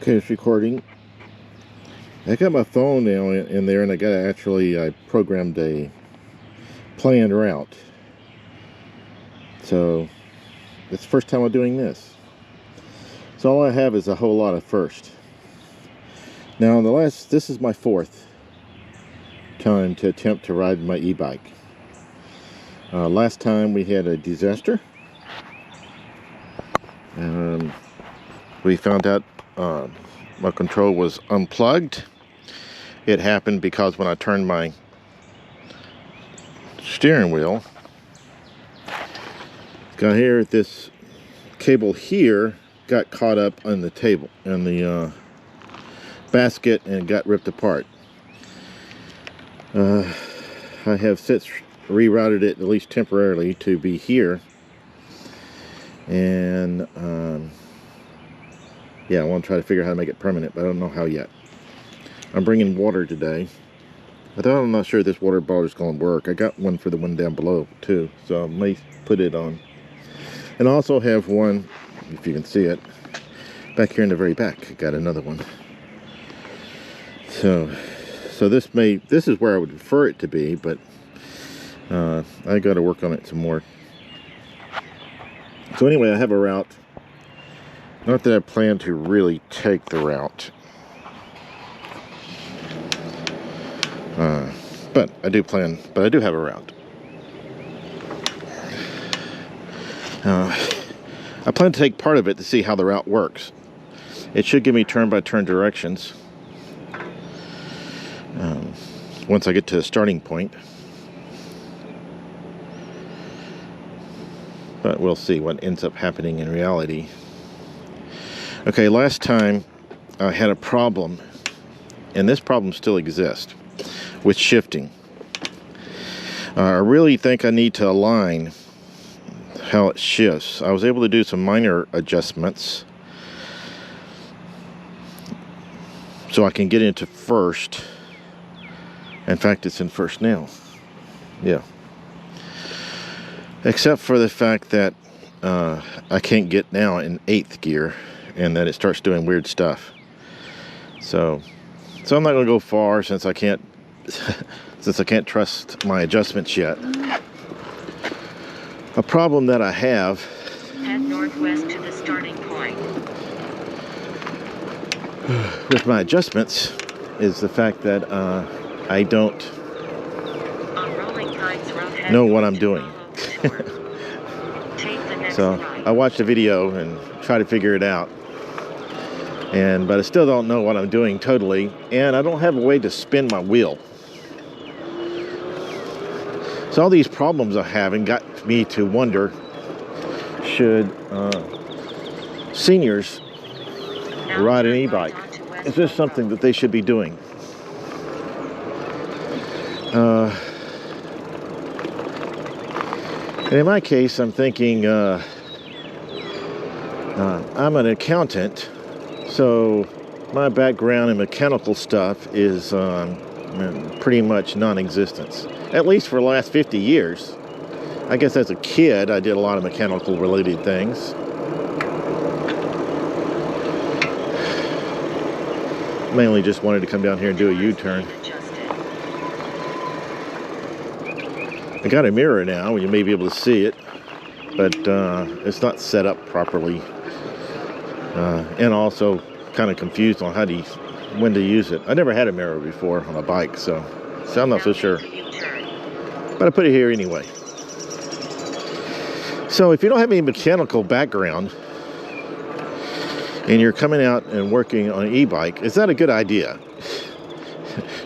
Okay, it's recording. I got my phone now in there, and I programmed a planned route. So it's the first time I'm doing this. So all I have is a whole lot of first. Now this is my fourth time to attempt to ride my e-bike. Last time we had a disaster. We found out my control was unplugged. It happened because when I turned my steering wheel, got here, this cable here got caught up on the table and the basket and got ripped apart. I have since rerouted it, at least temporarily, to be here, and yeah, I want to try to figure out how to make it permanent, but I don't know how yet. I'm bringing water today. Although I'm not sure this water bottle is going to work. I got one for the one down below too, so I may put it on. And I also have one, if you can see it, back here in the very back. I got another one. So this is where I would prefer it to be, but I got to work on it some more. So anyway, I have a route. Not that I plan to really take the route, but I do have a route. I plan to take part of it to see how the route works. It should give me turn-by-turn directions once I get to the starting point. But we'll see what ends up happening in reality. Okay, last time I had a problem, and this problem still exists, with shifting. I really think I need to align how it shifts. I was able to do some minor adjustments so I can get into first. In fact, it's in first now. Yeah. Except for the fact that I can't get now in 8th gear, and that it starts doing weird stuff. So I'm not going to go far since I can't trust my adjustments yet. A problem that I have, head northwest to the starting point, with my adjustments is the fact that I don't know what I'm doing. So I watched a video and tried to figure it out, but I still don't know what I'm doing totally, and I don't have a way to spin my wheel. So all these problems I'm having got me to wonder, should seniors ride an e-bike? Is this something that they should be doing? And in my case, I'm thinking, I'm an accountant, so my background in mechanical stuff is pretty much non-existent, at least for the last 50 years. I guess as a kid, I did a lot of mechanical related things. Mainly just wanted to come down here and do a U-turn. I got a mirror now, you may be able to see it, but it's not set up properly. And also kind of confused on when to use it. I never had a mirror before on a bike, so I'm not so sure. But I put it here anyway. So if you don't have any mechanical background and you're coming out and working on an e-bike, is that a good idea?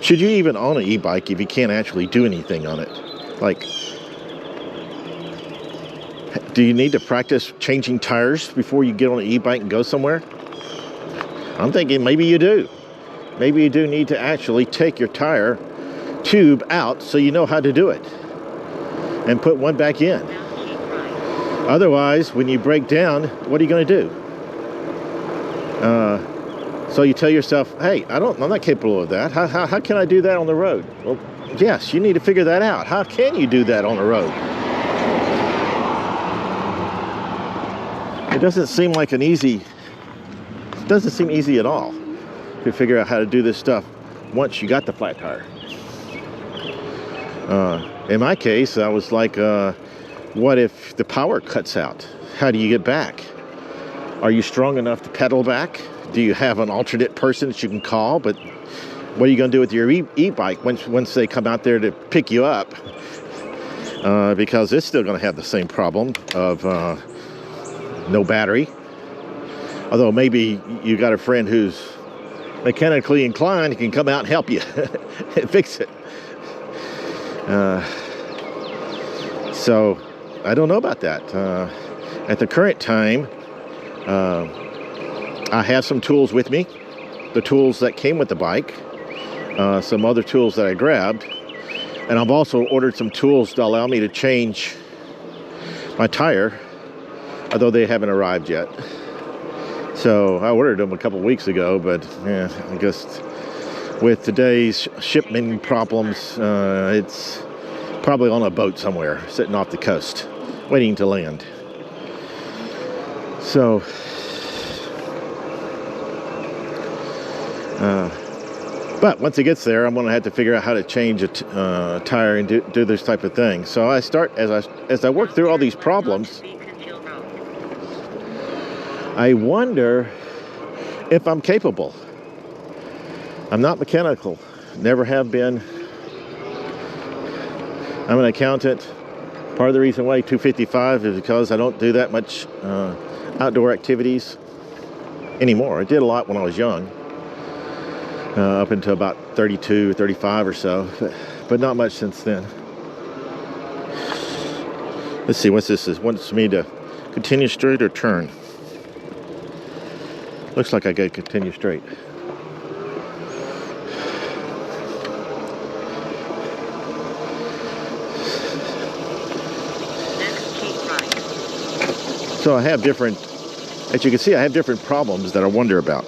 Should you even own an e-bike if you can't actually do anything on it? Like, do you need to practice changing tires before you get on an e-bike and go somewhere? I'm thinking maybe you do. Maybe you do need to actually take your tire tube out so you know how to do it and put one back in. Otherwise, when you break down, what are you going to do? So you tell yourself, hey, I'm not capable of that. How can I do that on the road? Well, yes, you need to figure that out. How can you do that on the road? It doesn't seem like an easy doesn't seem easy at all to figure out how to do this stuff once you got the flat tire. In my case, I was like, what if the power cuts out? How do you get back? Are you strong enough to pedal back? Do you have an alternate person that you can call? But what are you going to do with your e-bike once they come out there to pick you up? Because it's still going to have the same problem of no battery. Although maybe you got a friend who's mechanically inclined, he can come out and help you and fix it. So I don't know about that. At the current time, I have some tools with me, the tools that came with the bike, some other tools that I grabbed, and I've also ordered some tools to allow me to change my tire, although they haven't arrived yet. So I ordered them a couple weeks ago, but yeah, I guess with today's shipment problems, it's probably on a boat somewhere, sitting off the coast, waiting to land. So, but once it gets there, I'm going to have to figure out how to change a tire and do this type of thing. So I start, as I work through all these problems, I wonder if I'm capable. I'm not mechanical, never have been. I'm an accountant. Part of the reason why 255 is because I don't do that much outdoor activities anymore. I did a lot when I was young, up until about 32, 35 or so, but not much since then. Let's see, what's this? It wants me to continue straight or turn. Looks like I got to continue straight. So I have different, as you can see, I have different problems that I wonder about.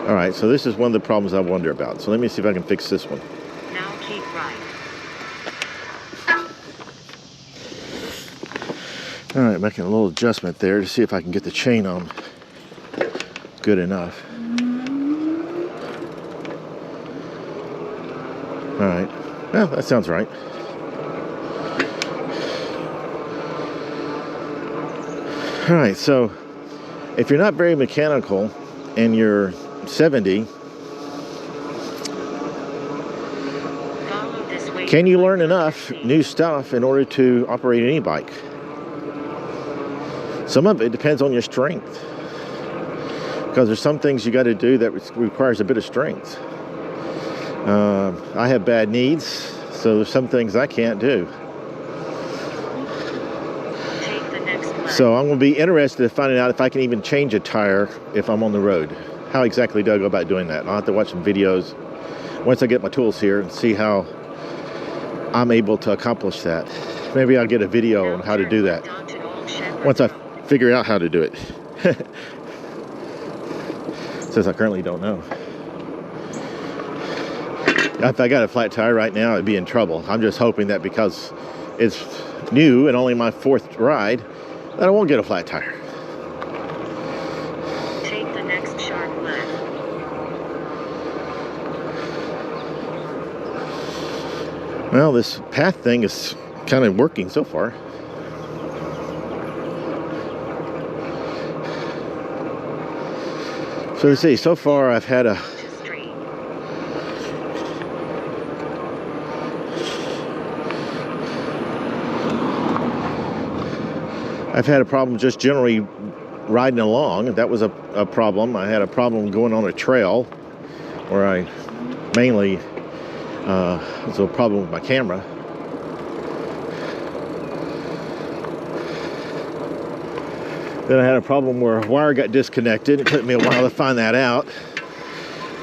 All right, so this is one of the problems I wonder about. So let me see if I can fix this one. Now keep right. All right, making a little adjustment there to see if I can get the chain on good enough. All right, well, that sounds right. All right, so if you're not very mechanical and you're 70, can you learn enough new stuff in order to operate an e-bike? Some of it depends on your strength, because there's some things you got to do that requires a bit of strength. I have bad knees, so there's some things I can't do. Take the next left. So I'm going to be interested in finding out if I can even change a tire if I'm on the road. How exactly do I go about doing that? I'll have to watch some videos once I get my tools here and see how I'm able to accomplish that. Maybe I'll get a video on how to do that once I figure out how to do it. Since I currently don't know. If I got a flat tire right now, I'd be in trouble. I'm just hoping that because it's new and only my 4th ride, that I won't get a flat tire. Take the next sharp left. Well, this path thing is kind of working so far. So let's see, so far I've had a problem just generally riding along. That was a problem. I had a problem going on a trail where I mainly was a problem with my camera. Then I had a problem where a wire got disconnected. It took me a while to find that out.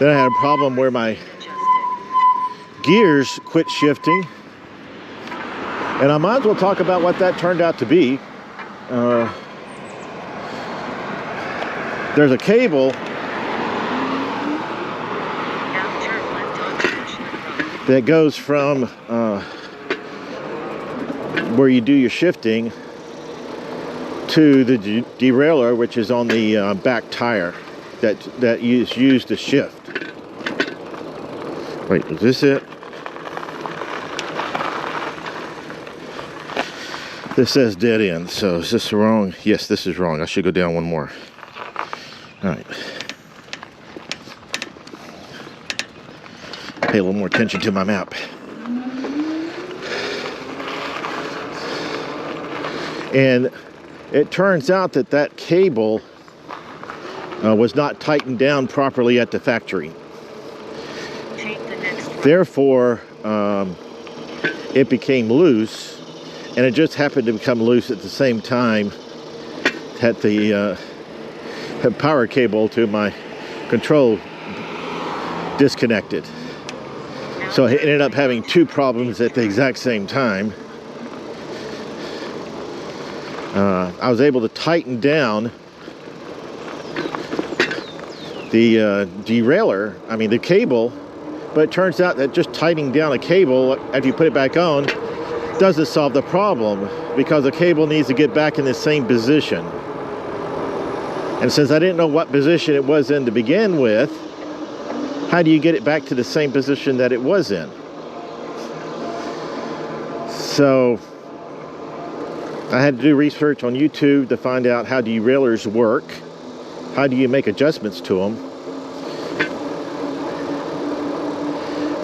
Then I had a problem where my gears quit shifting. And I might as well talk about what that turned out to be. There's a cable that goes from where you do your shifting to the derailleur, which is on the back tire that is used to shift. Wait, is this it? This says dead end, so is this wrong? Yes, this is wrong. I should go down one more. All right. Pay a little more attention to my map. And it turns out that that cable was not tightened down properly at the factory. Therefore, it became loose, and it just happened to become loose at the same time that the power cable to my control disconnected. So I ended up having two problems at the exact same time. I was able to tighten down the derailleur, the cable, but it turns out that just tightening down a cable after you put it back on doesn't solve the problem, because the cable needs to get back in the same position. And since I didn't know what position it was in to begin with, how do you get it back to the same position that it was in? So I had to do research on YouTube to find out how derailleurs work. How do you make adjustments to them?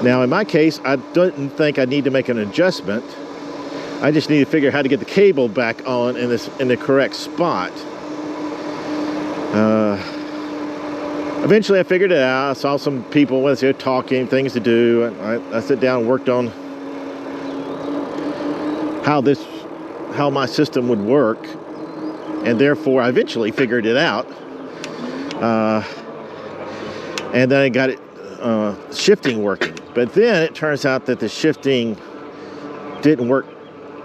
Now, in my case, I didn't think I need to make an adjustment. I just need to figure out how to get the cable back on in the correct spot. Eventually, I figured it out. I saw some people when they were talking, things to do. I sat down and worked on how my system would work, and therefore I eventually figured it out. And then I got it shifting working. But then it turns out that the shifting didn't work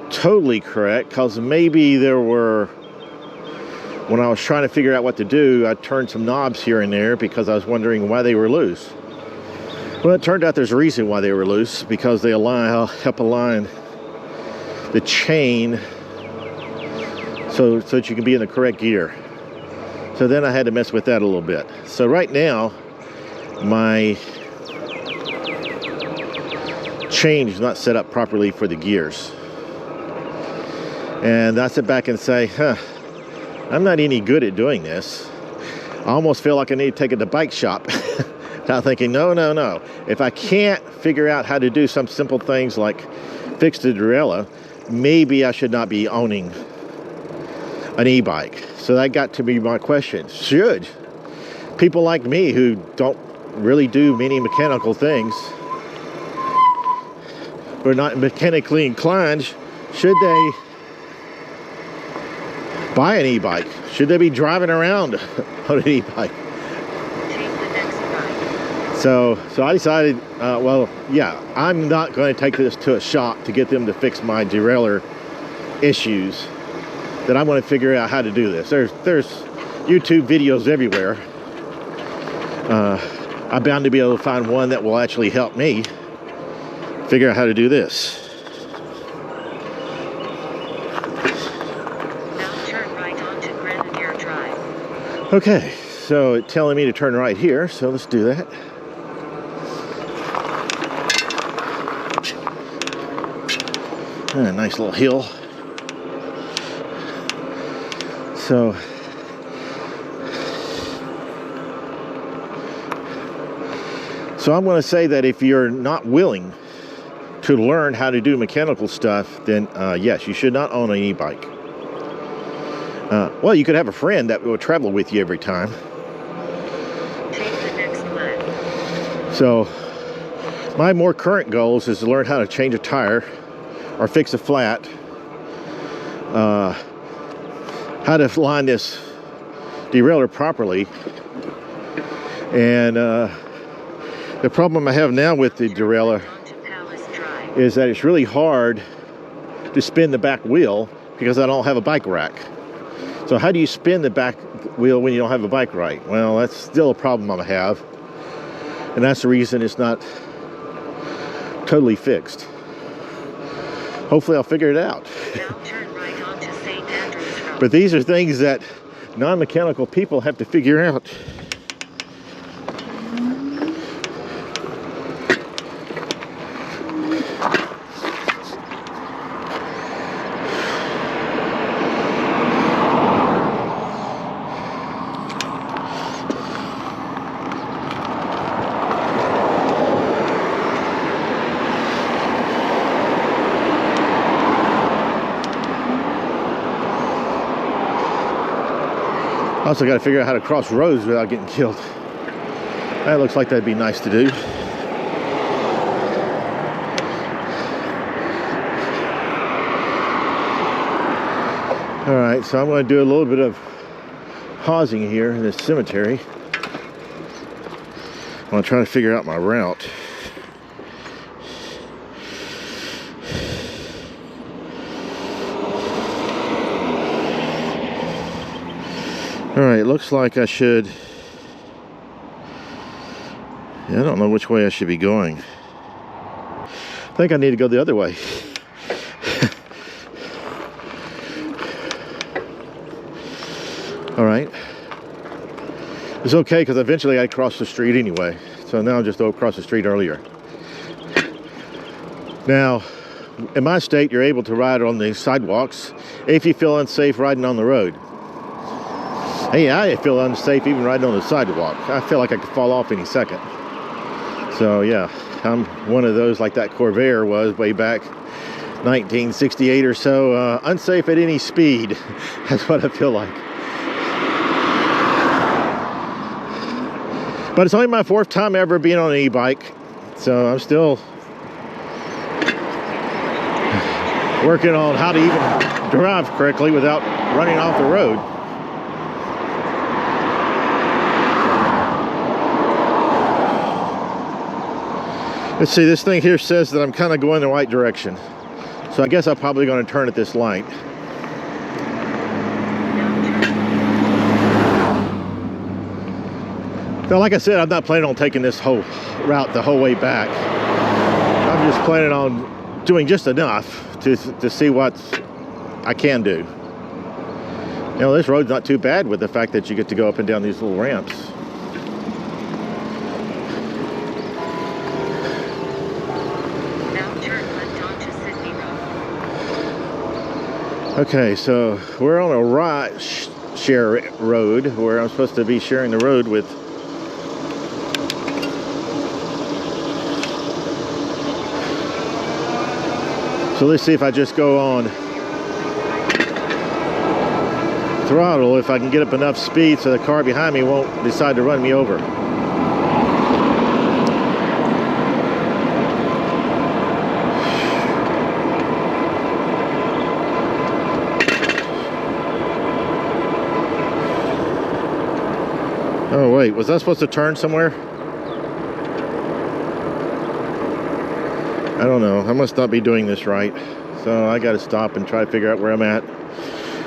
totally correct, because maybe when I was trying to figure out what to do, I turned some knobs here and there because I was wondering why they were loose. Well, it turned out there's a reason why they were loose, because they help align the chain so that you can be in the correct gear. So then I had to mess with that a little bit. So right now, my chain is not set up properly for the gears. And I sit back and say, I'm not any good at doing this. I almost feel like I need to take it to bike shop. Now thinking, no. If I can't figure out how to do some simple things like fix the derailleur, maybe I should not be owning an e-bike. So that got to be my question. Should people like me who don't really do many mechanical things, who are not mechanically inclined, should they buy an e-bike? Should they be driving around on an e-bike? So I decided, I'm not going to take this to a shop to get them to fix my derailleur issues. That I'm going to figure out how to do this. There's YouTube videos everywhere. I'm bound to be able to find one that will actually help me figure out how to do this. Now turn right onto Grenadier Drive. Okay, so it's telling me to turn right here, so let's do that. A nice little hill. So I'm going to say that if you're not willing to learn how to do mechanical stuff, then yes, you should not own an e-bike. Well, you could have a friend that will travel with you every time. Take the next left. So my more current goals is to learn how to change a tire or fix a flat. How to line this derailleur properly. And the problem I have now with the derailleur is that it's really hard to spin the back wheel because I don't have a bike rack. So how do you spin the back wheel when you don't have a bike rack? Well, that's still a problem I have. And that's the reason it's not totally fixed. Hopefully I'll figure it out. Now turn right onto St. Andrews Road. But these are things that non-mechanical people have to figure out. Also got to figure out how to cross roads without getting killed. That looks like that'd be nice to do. All right, so I'm going to do a little bit of pausing here in this cemetery. I'm going to try to figure out my route. All right, looks like I should... Yeah, I don't know which way I should be going. I think I need to go the other way. All right. It's okay because eventually I cross the street anyway. So now I'll just go across the street earlier. Now, in my state, you're able to ride on the sidewalks if you feel unsafe riding on the road. Hey, I feel unsafe even riding on the sidewalk. I feel like I could fall off any second. So yeah, I'm one of those like that Corvair was way back 1968 or so. Unsafe at any speed. That's what I feel like. But it's only my 4th time ever being on an e-bike. So I'm still working on how to even drive correctly without running off the road. Let's see, this thing here says that I'm kind of going the right direction. So I guess I'm probably going to turn at this light. Now, like I said, I'm not planning on taking this whole route the whole way back. I'm just planning on doing just enough to see what I can do. You know, this road's not too bad with the fact that you get to go up and down these little ramps. Okay, so we're on a ride share road where I'm supposed to be sharing the road with so let's see if I just go on throttle, if I can get up enough speed so the car behind me won't decide to run me over. Oh wait, was I supposed to turn somewhere? I don't know, I must not be doing this right. So I gotta stop and try to figure out where I'm at.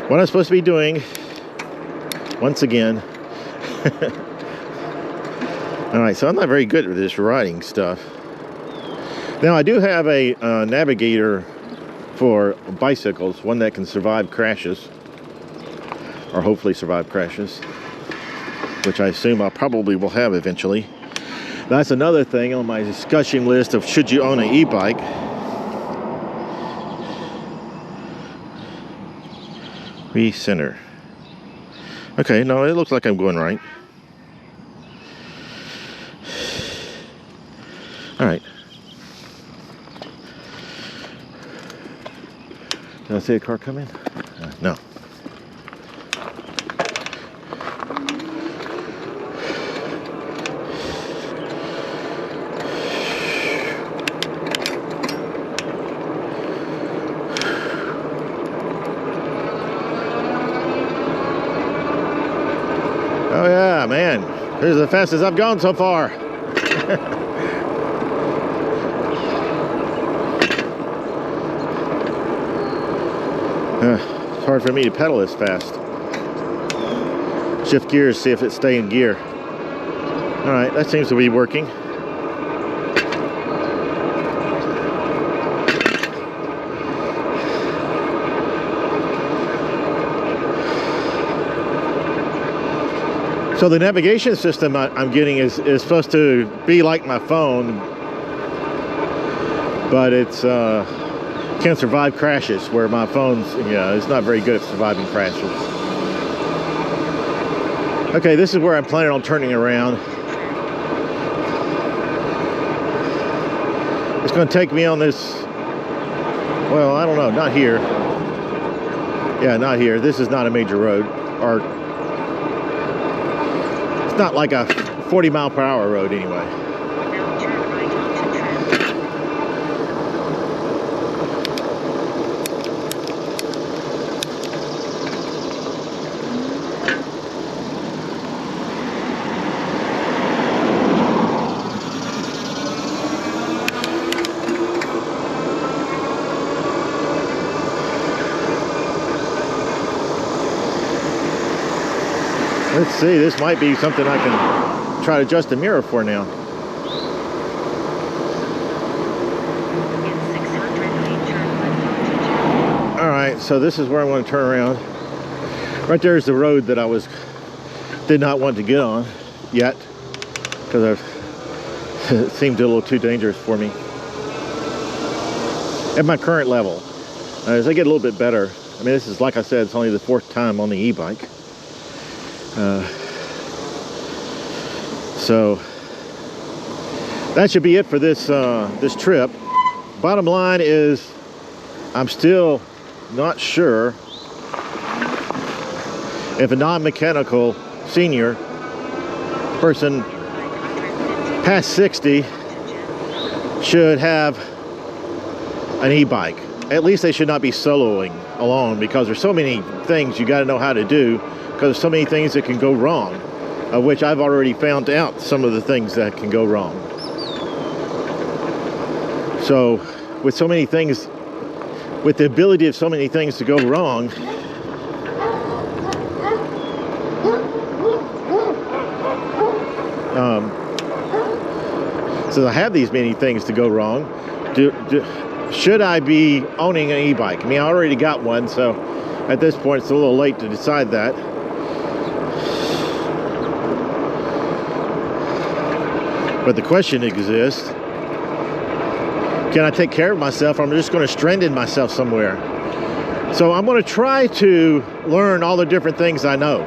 What I'm supposed to be doing, once again. Alright, so I'm not very good with this riding stuff. Now I do have a navigator for bicycles, one that can survive crashes. Or hopefully survive crashes. Which I assume I probably will have eventually. That's another thing on my discussion list of should you own an e-bike. Recenter. Okay, no, it looks like I'm going right. All right. Did I see a car come in? No. Oh yeah, man. This is the fastest I've gone so far. It's hard for me to pedal this fast. Shift gears, see if it's staying in gear. All right, that seems to be working. So the navigation system I'm getting is supposed to be like my phone, but it's can survive crashes, where my phone's, it's not very good at surviving crashes. Okay, this is where I'm planning on turning around. It's going to take me on this, well, I don't know, not here. Yeah, not here. This is not a major road, or it's not like a 40-mile-per-hour road anyway. Now turn right onto Trent. Let's see, this might be something I can try to adjust the mirror for now. In 600 feet, turn left onto 2. All right, so this is where I'm going to turn around. Right there is the road that I did not want to get on yet, because it seemed a little too dangerous for me at my current level. As I get a little bit better, I mean, this is, like I said, it's only the 4th time on the e-bike. So that should be it for this this trip. Bottom line is, I'm still not sure if a non-mechanical senior person past 60 should have an e-bike. At least they should not be soloing alone, because there's so many things you got to know how to do, because there's so many things that can go wrong, of which I've already found out some of the things that can go wrong. So with so many things, with the ability of so many things to go wrong, since I have these many things to go wrong, should I be owning an e-bike? I mean, I already got one, so at this point it's a little late to decide that. But the question exists, can I take care of myself, or I'm just going to stranded myself somewhere? So I'm going to try to learn all the different things I know.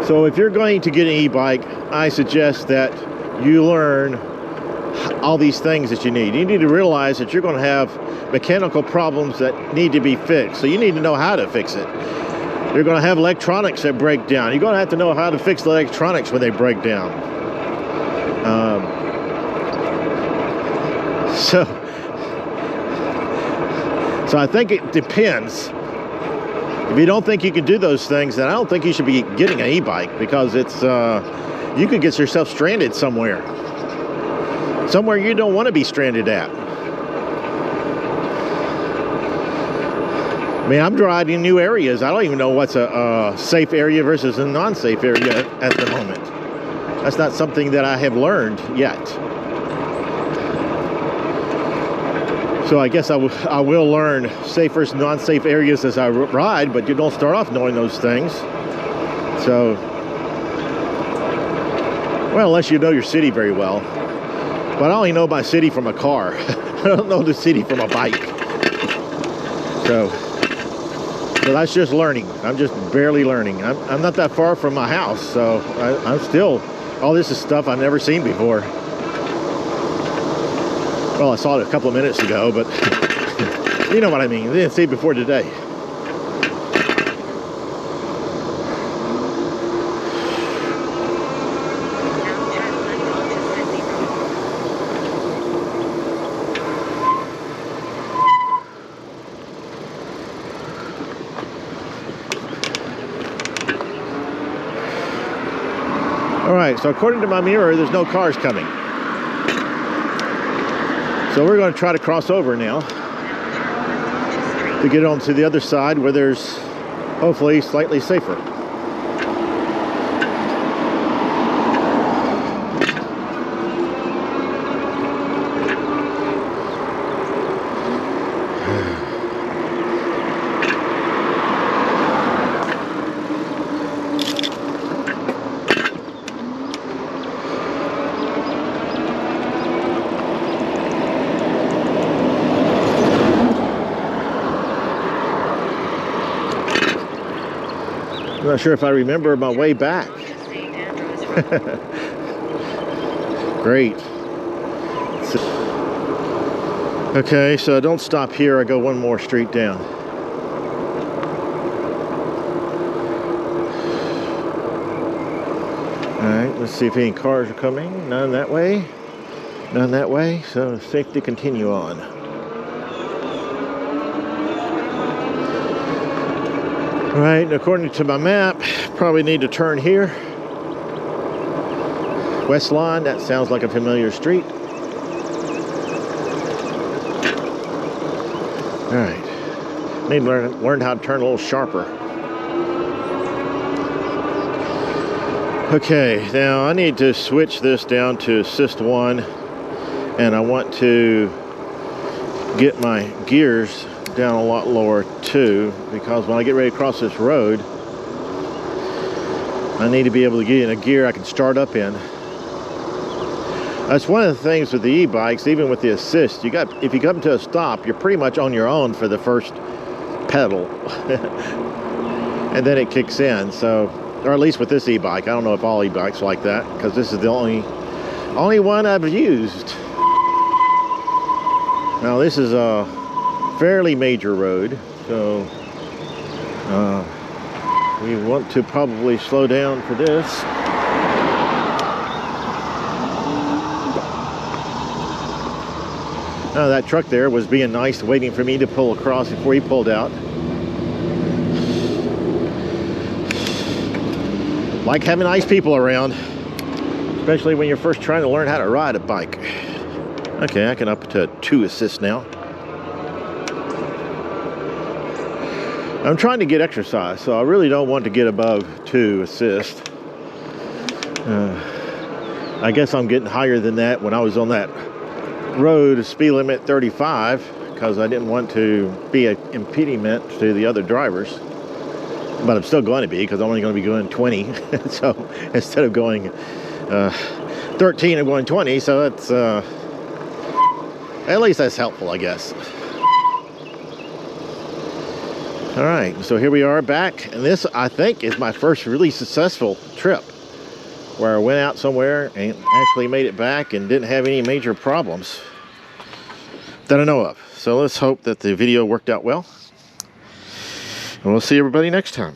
So if you're going to get an e-bike, I suggest that you learn all these things that you need. You need to realize that you're going to have mechanical problems that need to be fixed. So you need to know how to fix it. You're going to have electronics that break down. You're going to have to know how to fix the electronics when they break down. So I think it depends. If you don't think you can do those things, then I don't think you should be getting an e-bike, because it's you could get yourself stranded somewhere you don't want to be stranded at. I mean, I'm driving in new areas. I don't even know what's a safe area versus a non-safe area at the moment. That's not something that I have learned yet. So I guess I will learn safe versus non-safe areas as I ride, but you don't start off knowing those things. So, well, unless you know your city very well. But I only know my city from a car. I don't know the city from a bike. So that's just learning. I'm just barely learning. I'm not that far from my house, so I'm still, all this is stuff I've never seen before. Well, I saw it a couple of minutes ago, but you know what I mean. I didn't see it before today. All right, so according to my mirror, there's no cars coming. So we're going to try to cross over now to get on to the other side, where there's hopefully slightly safer. I'm not sure if I remember my way back. Great. Okay, so I don't stop here. I go one more street down. All right, let's see if any cars are coming. None that way. None that way. So safe to continue on. All right, and according to my map, probably need to turn here. West Line, that sounds like a familiar street. All right, need to learn how to turn a little sharper. Okay, now I need to switch this down to Assist 1, and I want to get my gears down a lot lower too, because when I get ready to cross this road, I need to be able to get in a gear I can start up in. That's one of the things with the e-bikes, even with the assist. If you come to a stop, you're pretty much on your own for the first pedal, and then it kicks in. So, or at least with this e-bike. I don't know if all e-bikes are like that, because this is the only one I've used. Now this is a fairly major road, so we want to probably slow down for this. Now that truck there was being nice, waiting for me to pull across before he pulled out. Like having nice people around, especially when you're first trying to learn how to ride a bike. Okay, I can up to 2 assist now. I'm trying to get exercise, so I really don't want to get above 2 assist. I guess I'm getting higher than that when I was on that road, speed limit 35, because I didn't want to be an impediment to the other drivers. But I'm still going to be, because I'm only going to be going 20. So instead of going 13, I'm going 20. So that's at least that's helpful, I guess. All right, so here we are back, and this, I think, is my first really successful trip, where I went out somewhere and actually made it back and didn't have any major problems that I know of. So let's hope that the video worked out well, and we'll see everybody next time.